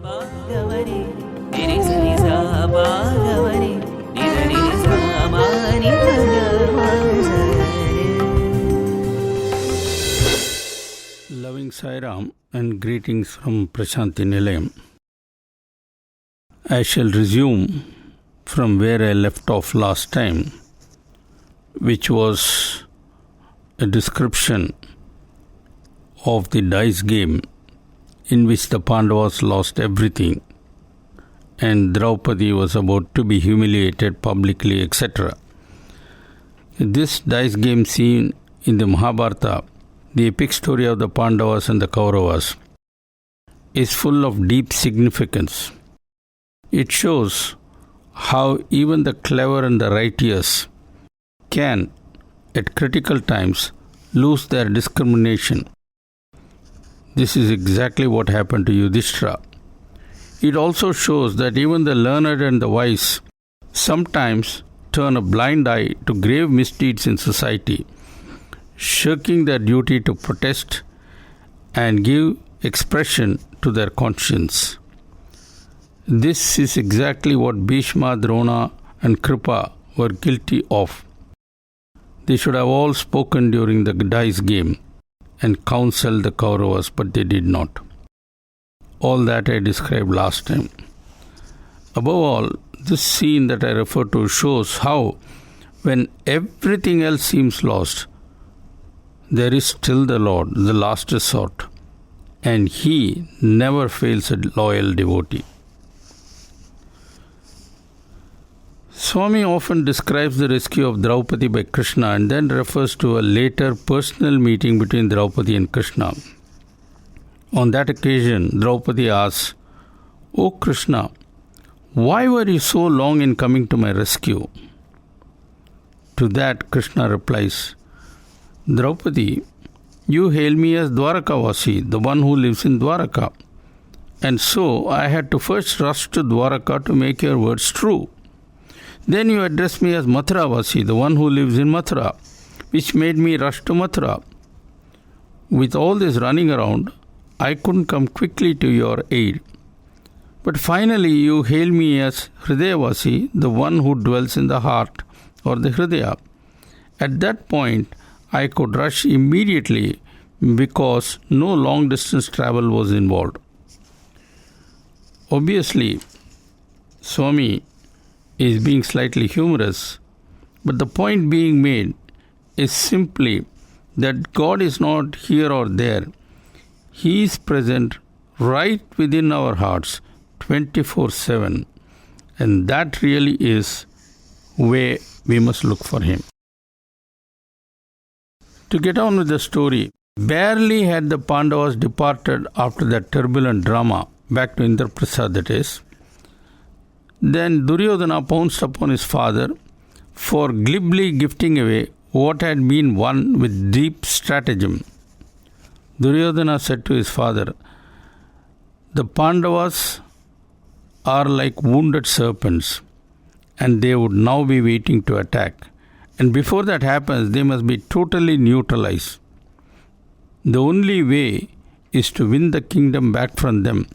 Loving Sai Ram and greetings from Prashanti Nilayam. I shall resume from where I left off last time, which was a description of the dice game in which the Pandavas lost everything and Draupadi was about to be humiliated publicly, etc. This dice game scene in the Mahabharata, the epic story of the Pandavas and the Kauravas, is full of deep significance. It shows how even the clever and the righteous can, at critical times, lose their discrimination. This is exactly what happened to Yudhishthira. It also shows that even the learned and the wise sometimes turn a blind eye to grave misdeeds in society, shirking their duty to protest and give expression to their conscience. This is exactly what Bhishma, Drona and Kripa were guilty of. They should have all spoken during the dice game and counseled the Kauravas, but they did not. All that I described last time. Above all, this scene that I refer to shows how, when everything else seems lost, there is still the Lord, the last resort, and He never fails a loyal devotee. Swami often describes the rescue of Draupadi by Krishna and then refers to a later personal meeting between Draupadi and Krishna. On that occasion, Draupadi asks, "O Krishna, why were you so long in coming to my rescue?" To that, Krishna replies, "Draupadi, you hail me as Dwarakavasi, the one who lives in Dwaraka. And so I had to first rush to Dwaraka to make your words true. Then you address me as Mathuravasi, the one who lives in Mathura, which made me rush to Mathura. With all this running around, I couldn't come quickly to your aid. But finally you hail me as Hridayavasi, the one who dwells in the heart or the Hridaya. At that point, I could rush immediately because no long distance travel was involved." Obviously, Swami is being slightly humorous, but the point being made is simply that God is not here or there. He is present right within our hearts 24/7, and that really is where we must look for Him. To get on with the story, barely had the Pandavas departed after that turbulent drama back to Indraprastha, that is, then Duryodhana pounced upon his father for glibly gifting away what had been won with deep stratagem. Duryodhana said to his father, "The Pandavas are like wounded serpents, and they would now be waiting to attack. And before that happens, they must be totally neutralized. The only way is to win the kingdom back from them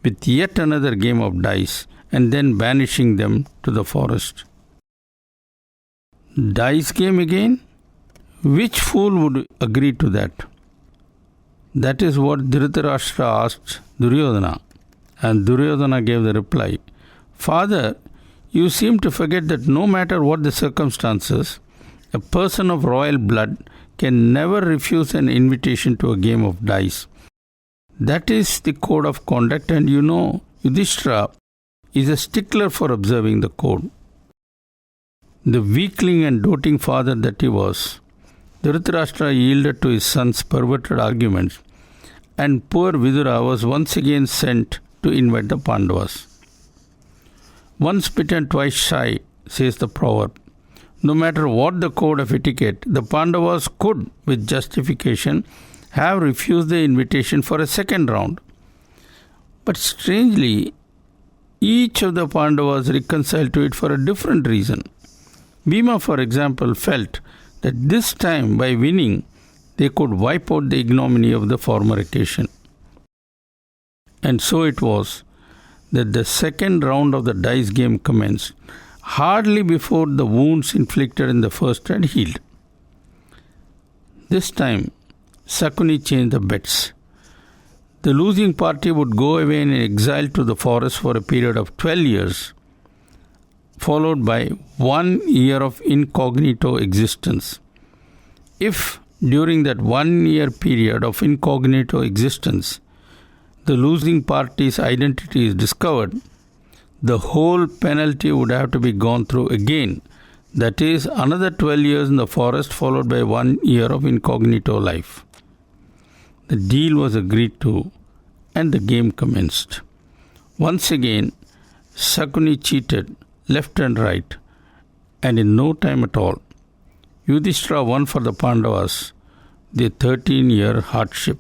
with yet another game of dice, and then banishing them to the forest." Dice game again? Which fool would agree to that? That is what Dhritarashtra asked Duryodhana, and Duryodhana gave the reply, "Father, you seem to forget that no matter what the circumstances, a person of royal blood can never refuse an invitation to a game of dice. That is the code of conduct, and you know Yudhishthira is a stickler for observing the code." The weakling and doting father that he was, Dhritarashtra yielded to his son's perverted arguments, and poor Vidura was once again sent to invite the Pandavas. "Once bitten, twice shy," says the proverb. No matter what the code of etiquette, the Pandavas could, with justification, have refused the invitation for a second round. But strangely, each of the Pandavas reconciled to it for a different reason. Bhima, for example, felt that this time, by winning, they could wipe out the ignominy of the former occasion. And so it was that the second round of the dice game commenced hardly before the wounds inflicted in the first had healed. This time, Sakuni changed the bets. The losing party would go away in exile to the forest for a period of 12 years, followed by 1 year of incognito existence. If during that 1 year period of incognito existence, the losing party's identity is discovered, the whole penalty would have to be gone through again. That is, another 12 years in the forest followed by 1 year of incognito life. The deal was agreed to and the game commenced. Once again, Sakuni cheated left and right, and in no time at all, Yudhishthira won for the Pandavas their 13-year hardship.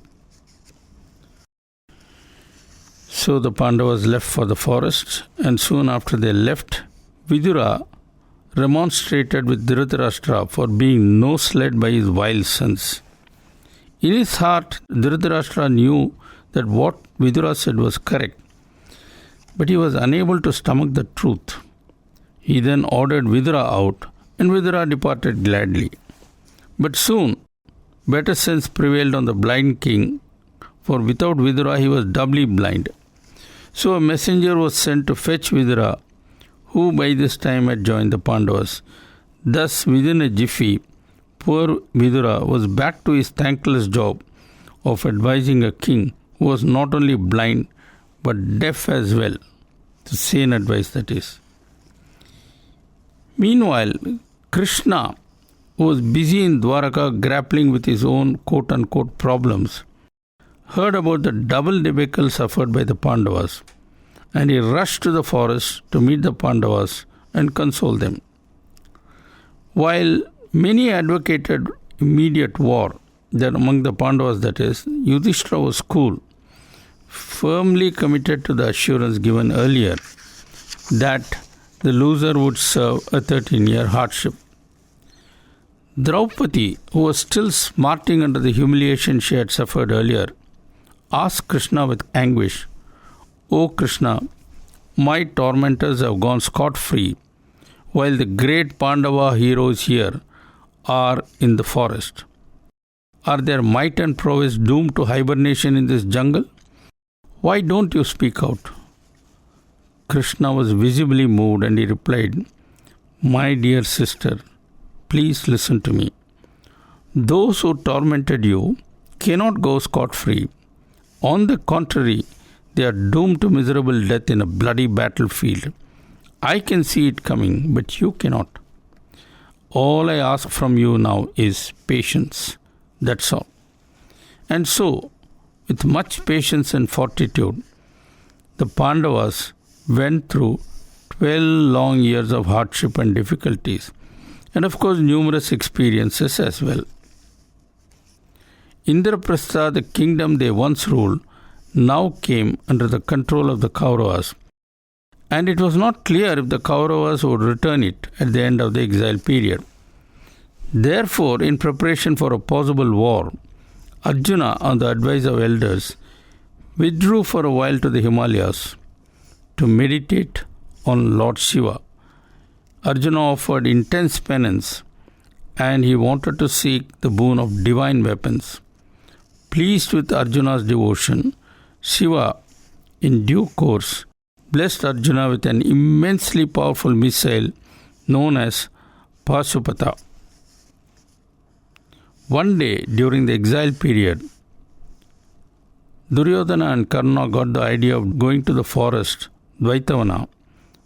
So the Pandavas left for the forest, and soon after they left, Vidura remonstrated with Dhritarashtra for being nose-led by his vile sons. In his heart, Dhritarashtra knew that what Vidura said was correct, but he was unable to stomach the truth. He then ordered Vidura out, and Vidura departed gladly. But soon, better sense prevailed on the blind king, for without Vidura he was doubly blind. So a messenger was sent to fetch Vidura, who by this time had joined the Pandavas. Thus, within a jiffy, poor Vidura was back to his thankless job of advising a king who was not only blind but deaf as well. The sane advice, that is. Meanwhile, Krishna, who was busy in Dwaraka grappling with his own quote-unquote problems, heard about the double debacle suffered by the Pandavas, and he rushed to the forest to meet the Pandavas and console them. While many advocated immediate war, that among the Pandavas, that is, Yudhishthira was cool, firmly committed to the assurance given earlier that the loser would serve a 13-year hardship. Draupadi, who was still smarting under the humiliation she had suffered earlier, asked Krishna with anguish, "O Krishna, my tormentors have gone scot-free, while the great Pandava heroes here are in the forest. Are their might and prowess doomed to hibernation in this jungle? Why don't you speak out?" Krishna was visibly moved and he replied, "My dear sister, please listen to me. Those who tormented you cannot go scot-free. On the contrary, they are doomed to miserable death in a bloody battlefield. I can see it coming, but you cannot. All I ask from you now is patience. That's all." And so, with much patience and fortitude, the Pandavas went through 12 long years of hardship and difficulties, and of course numerous experiences as well. Indraprastha, the kingdom they once ruled, now came under the control of the Kauravas, and it was not clear if the Kauravas would return it at the end of the exile period. Therefore, in preparation for a possible war, Arjuna, on the advice of elders, withdrew for a while to the Himalayas to meditate on Lord Shiva. Arjuna offered intense penance, and he wanted to seek the boon of divine weapons. Pleased with Arjuna's devotion, Shiva, in due course, blessed Arjuna with an immensely powerful missile known as Pasupata. One day during the exile period, Duryodhana and Karna got the idea of going to the forest, Dvaitavana,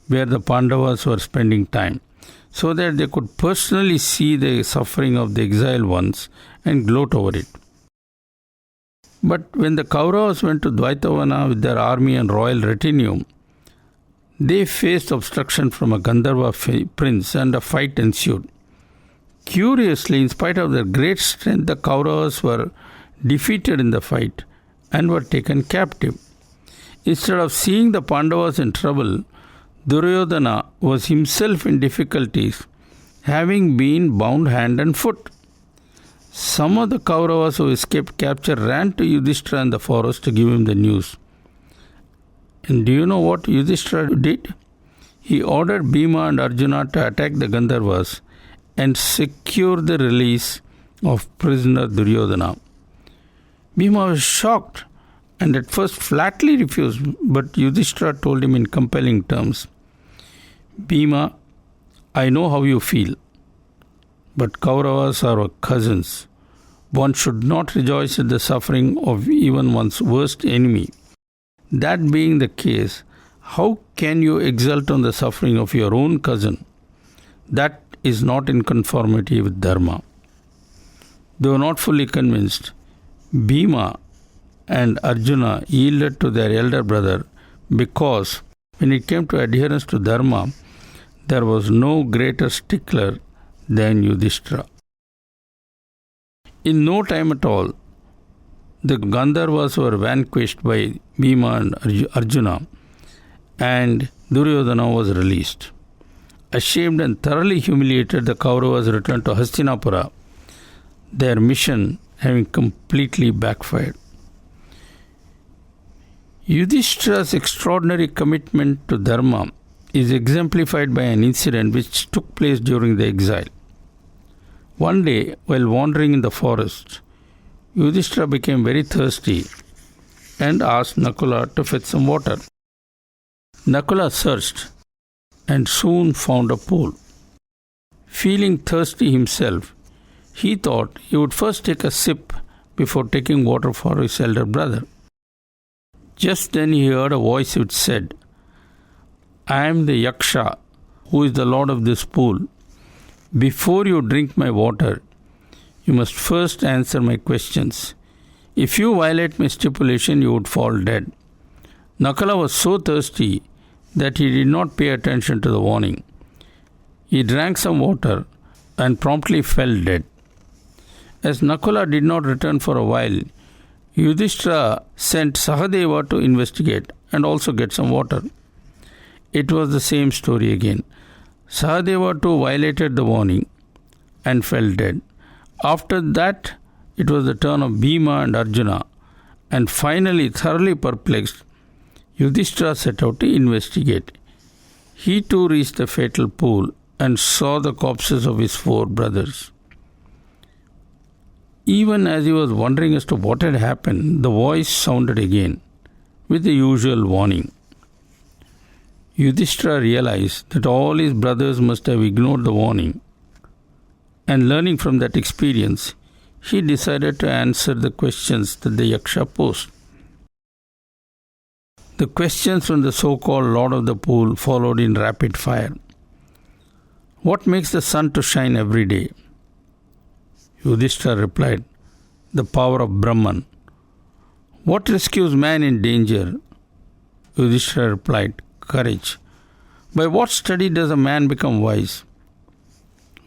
where the Pandavas were spending time, so that they could personally see the suffering of the exiled ones and gloat over it. But when the Kauravas went to Dvaitavana with their army and royal retinue, they faced obstruction from a Gandharva prince and a fight ensued. Curiously, in spite of their great strength, the Kauravas were defeated in the fight and were taken captive. Instead of seeing the Pandavas in trouble, Duryodhana was himself in difficulties, having been bound hand and foot. Some of the Kauravas who escaped capture ran to Yudhishthira in the forest to give him the news. And do you know what Yudhishthira did? He ordered Bhima and Arjuna to attack the Gandharvas and secure the release of prisoner Duryodhana. Bhima was shocked and at first flatly refused, but Yudhishthira told him in compelling terms, Bhima, I know how you feel, but Kauravas are our cousins. One should not rejoice at the suffering of even one's worst enemy. That being the case, how can you exult on the suffering of your own cousin? That is not in conformity with Dharma. Though not fully convinced, Bhima and Arjuna yielded to their elder brother because when it came to adherence to Dharma, there was no greater stickler than Yudhishthira. In no time at all, the Gandharvas were vanquished by Bhima and Arjuna, and Duryodhana was released. Ashamed and thoroughly humiliated, the Kauravas returned to Hastinapura, their mission having completely backfired. Yudhishthira's extraordinary commitment to Dharma is exemplified by an incident which took place during the exile. One day, while wandering in the forest, Yudhishthira became very thirsty and asked Nakula to fetch some water. Nakula searched and soon found a pool. Feeling thirsty himself, he thought he would first take a sip before taking water for his elder brother. Just then he heard a voice which said, I am the Yaksha, who is the lord of this pool. Before you drink my water, you must first answer my questions. If you violate my stipulation, you would fall dead. Nakula was so thirsty that he did not pay attention to the warning. He drank some water and promptly fell dead. As Nakula did not return for a while, Yudhishthira sent Sahadeva to investigate and also get some water. It was the same story again. Sahadeva too violated the warning and fell dead. After that, it was the turn of Bhima and Arjuna, and finally, thoroughly perplexed, Yudhishthira set out to investigate. He too reached the fatal pool and saw the corpses of his 4 brothers. Even as he was wondering as to what had happened, the voice sounded again, with the usual warning. Yudhishthira realized that all his brothers must have ignored the warning, and learning from that experience, he decided to answer the questions that the Yaksha posed. The questions from the so-called Lord of the Pool followed in rapid fire. What makes the sun to shine every day? Yudhishthira replied, the power of Brahman. What rescues man in danger? Yudhishthira replied, courage. By what study does a man become wise?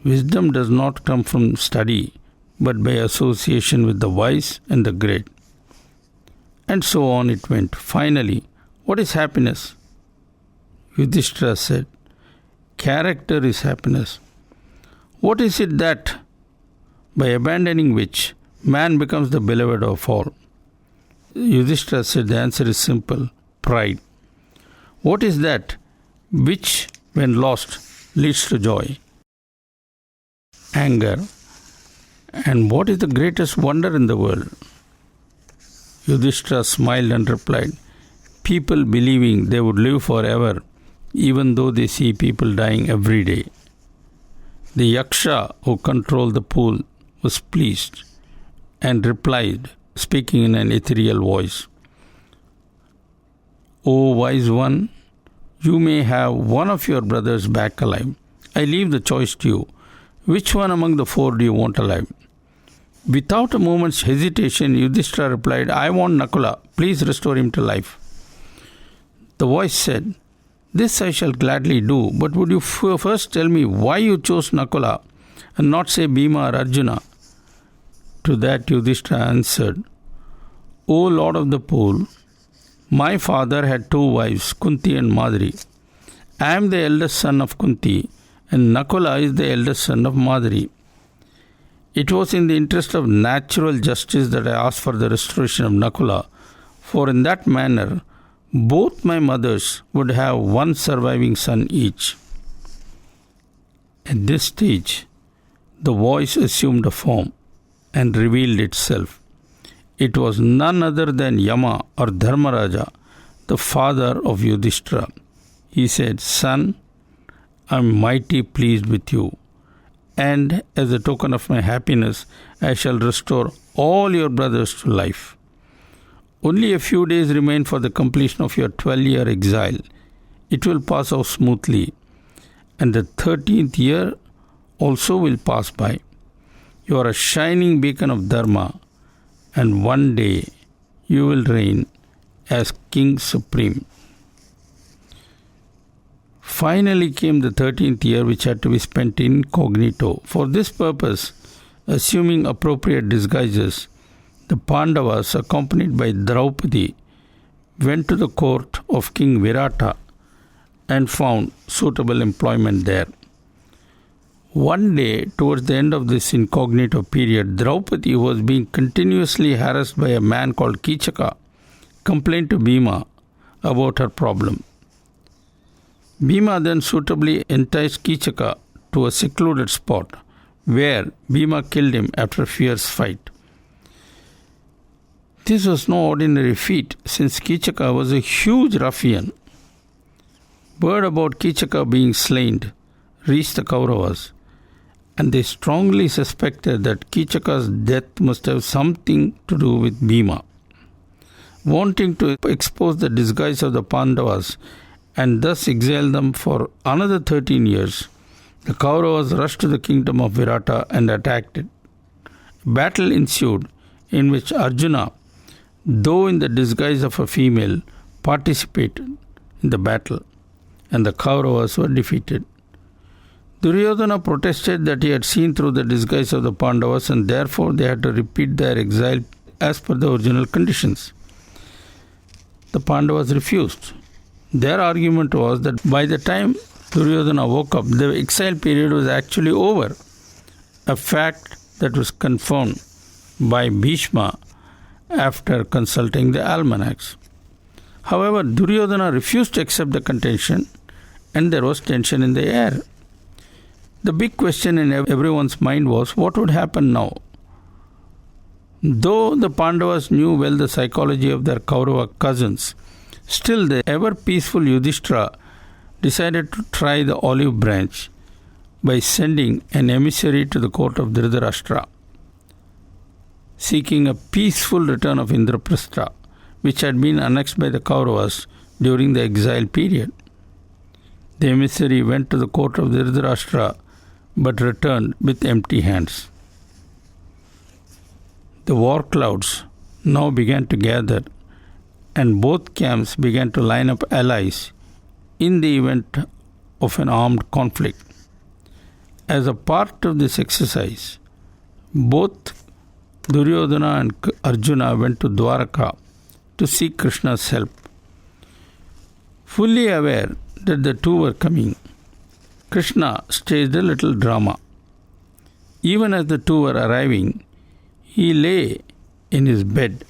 Wisdom does not come from study, but by association with the wise and the great. And so on it went. Finally, what is happiness? Yudhishthira said, character is happiness. What is it that, by abandoning which, man becomes the beloved of all? Yudhishthira said, the answer is simple, pride. What is that which, when lost, leads to joy? Anger. And what is the greatest wonder in the world? Yudhishthira smiled and replied, people believing they would live forever, even though they see people dying every day. The Yaksha who controlled the pool was pleased and replied, speaking in an ethereal voice, O wise one, you may have one of your brothers back alive. I leave the choice to you. Which one among the 4 do you want alive? Without a moment's hesitation, Yudhishthira replied, I want Nakula. Please restore him to life. The voice said, this I shall gladly do, but would you first tell me why you chose Nakula and not say Bhima or Arjuna? To that Yudhishthira answered, O Lord of the Pool, my father had 2 wives, Kunti and Madri. I am the eldest son of Kunti, and Nakula is the eldest son of Madri. It was in the interest of natural justice that I asked for the restoration of Nakula, for in that manner Both my mothers would have one surviving son each. At this stage, the voice assumed a form and revealed itself. It was none other than Yama or Dharmaraja, the father of Yudhishthira. He said, "Son, I am mighty pleased with you, and as a token of my happiness, I shall restore all your brothers to life. Only a few days remain for the completion of your 12-year exile. It will pass off smoothly, and the 13th year also will pass by. You are a shining beacon of Dharma, and one day you will reign as King Supreme." Finally came the 13th year, which had to be spent incognito. For this purpose, assuming appropriate disguises, the Pandavas, accompanied by Draupadi, went to the court of King Virata and found suitable employment there. One day, towards the end of this incognito period, Draupadi, who was being continuously harassed by a man called Kichaka, complained to Bhima about her problem. Bhima then suitably enticed Kichaka to a secluded spot, where Bhima killed him after a fierce fight. This was no ordinary feat, since Kichaka was a huge ruffian. Word about Kichaka being slain reached the Kauravas, and they strongly suspected that Kichaka's death must have something to do with Bhima. Wanting to expose the disguise of the Pandavas and thus exile them for another 13 years, the Kauravas rushed to the kingdom of Virata and attacked it. A battle ensued in which Arjuna, though in the disguise of a female, participated in the battle, and the Kauravas were defeated. Duryodhana protested that he had seen through the disguise of the Pandavas, and therefore they had to repeat their exile as per the original conditions. The Pandavas refused. Their argument was that by the time Duryodhana woke up, the exile period was actually over, a fact that was confirmed by Bhishma after consulting the almanacs. However, Duryodhana refused to accept the contention, and there was tension in the air. The big question in everyone's mind was, what would happen now? Though the Pandavas knew well the psychology of their Kaurava cousins, still the ever-peaceful Yudhishthira decided to try the olive branch by sending an emissary to the court of Dhritarashtra, seeking a peaceful return of Indraprastha, which had been annexed by the Kauravas during the exile period. The emissary went to the court of Dhritarashtra but returned with empty hands. The war clouds now began to gather, and both camps began to line up allies in the event of an armed conflict. As a part of this exercise, both Duryodhana and Arjuna went to Dwaraka to seek Krishna's help. Fully aware that the two were coming, Krishna staged a little drama. Even as the two were arriving, he lay in his bed,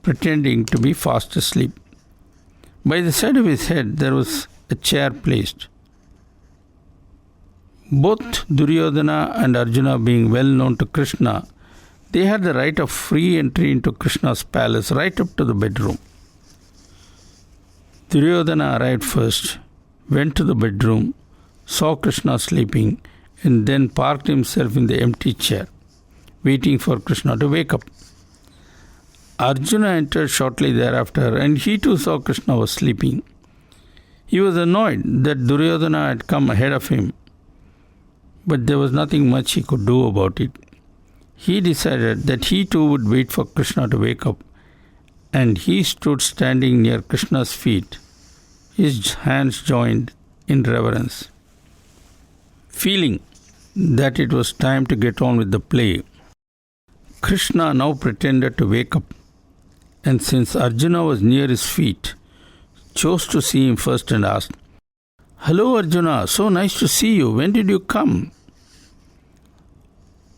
pretending to be fast asleep. By the side of his head there was a chair placed. Both Duryodhana and Arjuna being well known to Krishna, they had the right of free entry into Krishna's palace right up to the bedroom. Duryodhana arrived first, went to the bedroom, saw Krishna sleeping, and then parked himself in the empty chair, waiting for Krishna to wake up. Arjuna entered shortly thereafter, and he too saw Krishna was sleeping. He was annoyed that Duryodhana had come ahead of him, but there was nothing much he could do about it. He decided that he too would wait for Krishna to wake up, and he stood standing near Krishna's feet, his hands joined in reverence. Feeling that it was time to get on with the play, Krishna now pretended to wake up, and since Arjuna was near his feet, chose to see him first and asked, "Hello Arjuna, so nice to see you. When did you come?"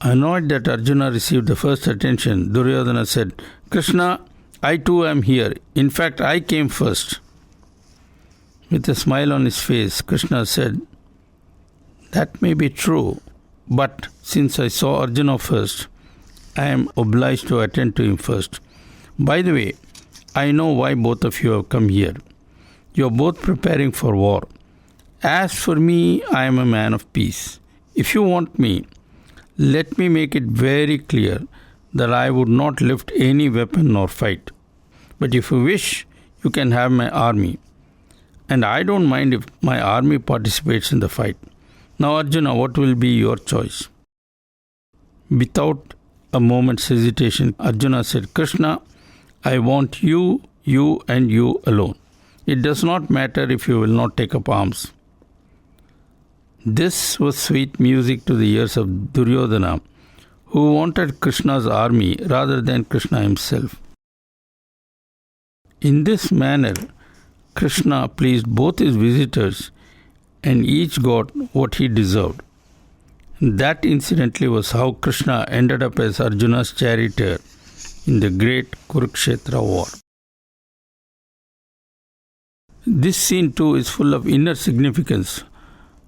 Annoyed that Arjuna received the first attention, Duryodhana said, "Krishna, I too am here. In fact, I came first. With a smile on his face, Krishna said, that may be true, but since I saw Arjuna first, I am obliged to attend to him first. By the way, I know why both of you have come here. You are both preparing for war. As for me, I am a man of peace. If you want me, let me make it very clear that I would not lift any weapon nor fight. But if you wish, you can have my army. And I don't mind if my army participates in the fight. Now, Arjuna, what will be your choice? Without a moment's hesitation, Arjuna said, Krishna, I want you, and you alone. It does not matter if you will not take up arms. This was sweet music to the ears of Duryodhana, who wanted Krishna's army rather than Krishna himself. In this manner, Krishna pleased both his visitors and each got what he deserved. That incidentally was how Krishna ended up as Arjuna's charioteer in the great Kurukshetra war. This scene too is full of inner significance,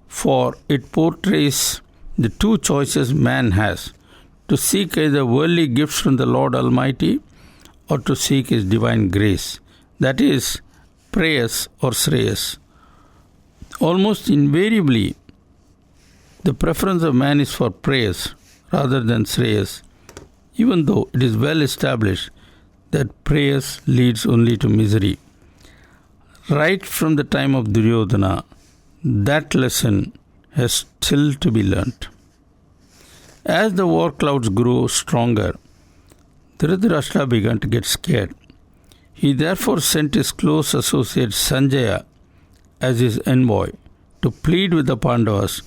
for it portrays the two choices man has, to seek either worldly gifts from the Lord Almighty or to seek His divine grace, that is, prayas or shreyas. Almost invariably, the preference of man is for prayas rather than shreyas, even though it is well established that prayas leads only to misery. Right from the time of Duryodhana, that lesson has still to be learnt. As the war clouds grew stronger, Dhritarashtra began to get scared. He therefore sent his close associate Sanjaya as his envoy to plead with the Pandavas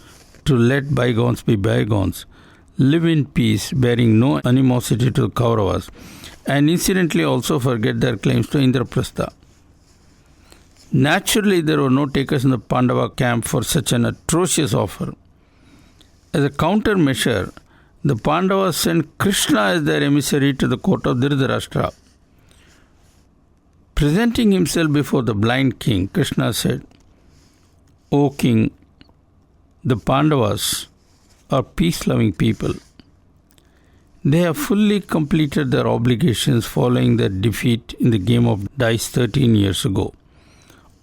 to let bygones be bygones, live in peace, bearing no animosity to the Kauravas, and incidentally also forget their claims to Indraprastha. Naturally, there were no takers in the Pandava camp for such an atrocious offer. As a countermeasure, the Pandavas sent Krishna as their emissary to the court of Dhritarashtra. Presenting himself before the blind king, Krishna said, O king, the Pandavas are peace-loving people. They have fully completed their obligations following their defeat in the game of dice 13 years ago.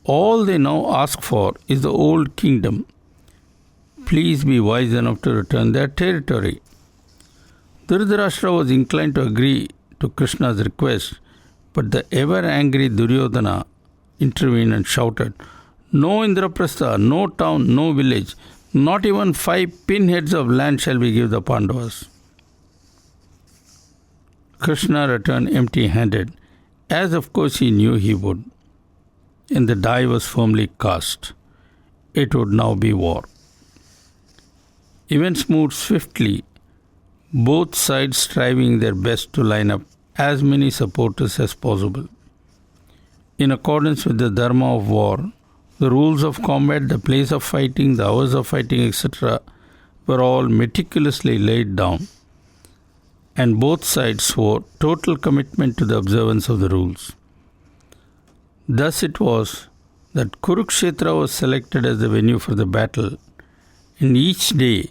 All they now ask for is the old kingdom. Please be wise enough to return their territory. Dhritarashtra was inclined to agree to Krishna's request, but the ever-angry Duryodhana intervened and shouted, No Indraprastha, no town, no village, not even 5 pinheads of land shall we give the Pandavas. Krishna returned empty-handed, as of course he knew he would. And the die was firmly cast. It would now be war. Events moved swiftly, both sides striving their best to line up as many supporters as possible. In accordance with the dharma of war, the rules of combat, the place of fighting, the hours of fighting, etc., were all meticulously laid down, and both sides swore total commitment to the observance of the rules. Thus it was that Kurukshetra was selected as the venue for the battle, and each day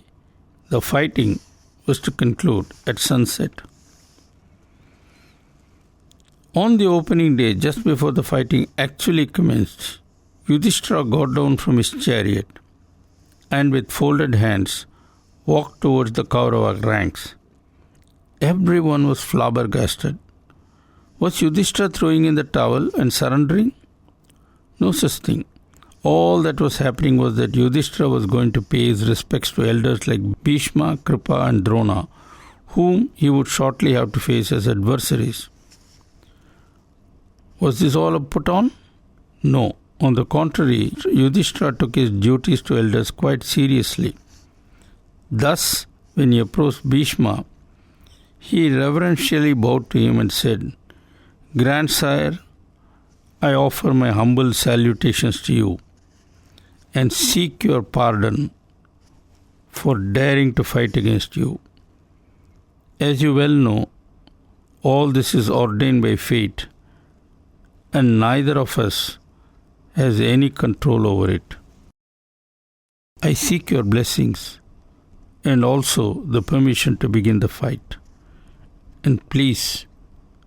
the fighting was to conclude at sunset. On the opening day, just before the fighting actually commenced, Yudhishthira got down from his chariot and with folded hands walked towards the Kaurava ranks. Everyone was flabbergasted. Was Yudhishthira throwing in the towel and surrendering? No such thing. All that was happening was that Yudhishthira was going to pay his respects to elders like Bhishma, Kripa and Drona, whom he would shortly have to face as adversaries. Was this all a put on? No. On the contrary, Yudhishthira took his duties to elders quite seriously. Thus, when he approached Bhishma, he reverentially bowed to him and said, Grandsire, I offer my humble salutations to you and seek your pardon for daring to fight against you. As you well know, all this is ordained by fate and neither of us has any control over it. I seek your blessings and also the permission to begin the fight. And please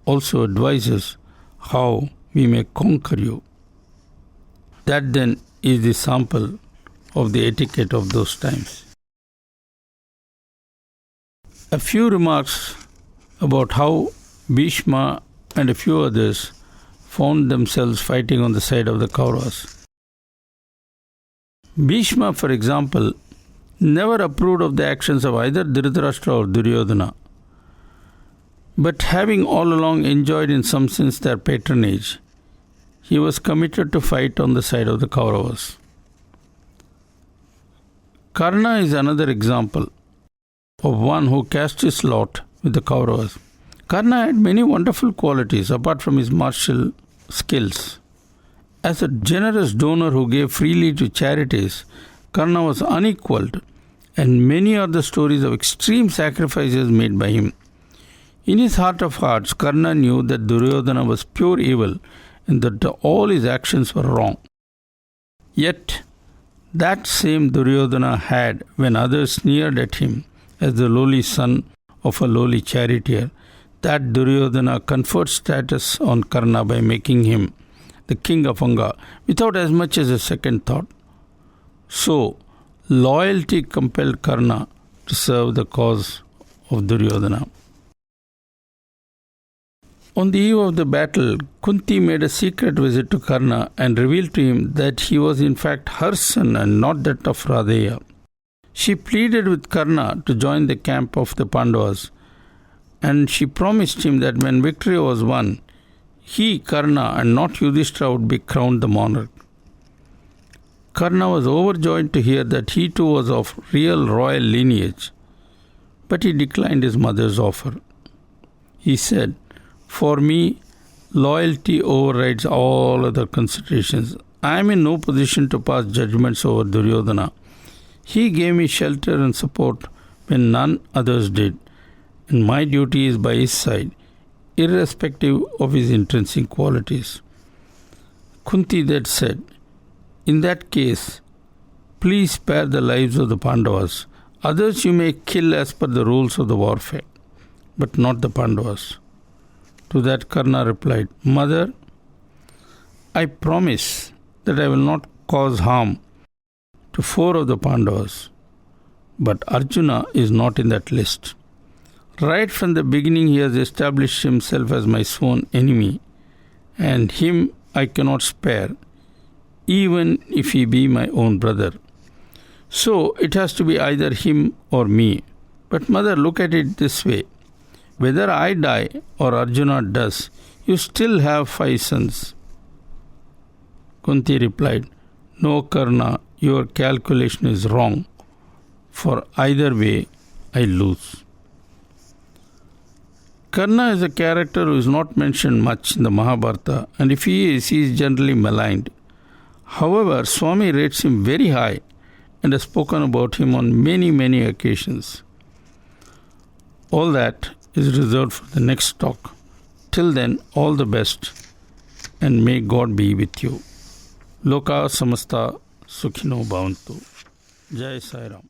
also advise us how we may conquer you. That then is the sample of the etiquette of those times. A few remarks about how Bhishma and a few others found themselves fighting on the side of the Kauravas. Bhishma, for example, never approved of the actions of either Dhritarashtra or Duryodhana, but having all along enjoyed in some sense their patronage, he was committed to fight on the side of the Kauravas. Karna is another example of one who cast his lot with the Kauravas. Karna had many wonderful qualities apart from his martial skills. As a generous donor who gave freely to charities, Karna was unequaled, and many are the stories of extreme sacrifices made by him. In his heart of hearts, Karna knew that Duryodhana was pure evil and that all his actions were wrong. Yet, that same Duryodhana had, when others sneered at him as the lowly son of a lowly charioteer, that Duryodhana conferred status on Karna by making him the king of Anga without as much as a second thought. So, loyalty compelled Karna to serve the cause of Duryodhana. On the eve of the battle, Kunti made a secret visit to Karna and revealed to him that he was in fact her son and not that of Radeya. She pleaded with Karna to join the camp of the Pandavas, and she promised him that when victory was won, he, Karna, and not Yudhishthira would be crowned the monarch. Karna was overjoyed to hear that he too was of real royal lineage, but he declined his mother's offer. He said, "For me, loyalty overrides all other considerations. I am in no position to pass judgments over Duryodhana. He gave me shelter and support when none others did, and my duty is by his side, irrespective of his intrinsic qualities." Kunti then said, "In that case, please spare the lives of the Pandavas. Others you may kill as per the rules of the warfare, but not the Pandavas." To that Karna replied, "Mother, I promise that I will not cause harm to 4 of the Pandavas, but Arjuna is not in that list. Right from the beginning he has established himself as my sworn enemy, and him I cannot spare, even if he be my own brother. So it has to be either him or me. But mother, look at it this way. Whether I die or Arjuna does, you still have 5 sons." Kunti replied, "No, Karna, your calculation is wrong, for either way I lose." Karna is a character who is not mentioned much in the Mahabharata, and if he is generally maligned. However, Swami rates him very high and has spoken about him on many, many occasions. All that is reserved for the next talk. Till then, all the best, and may God be with you. Loka samasta sukhino bhavantu. Jai Sai Ram.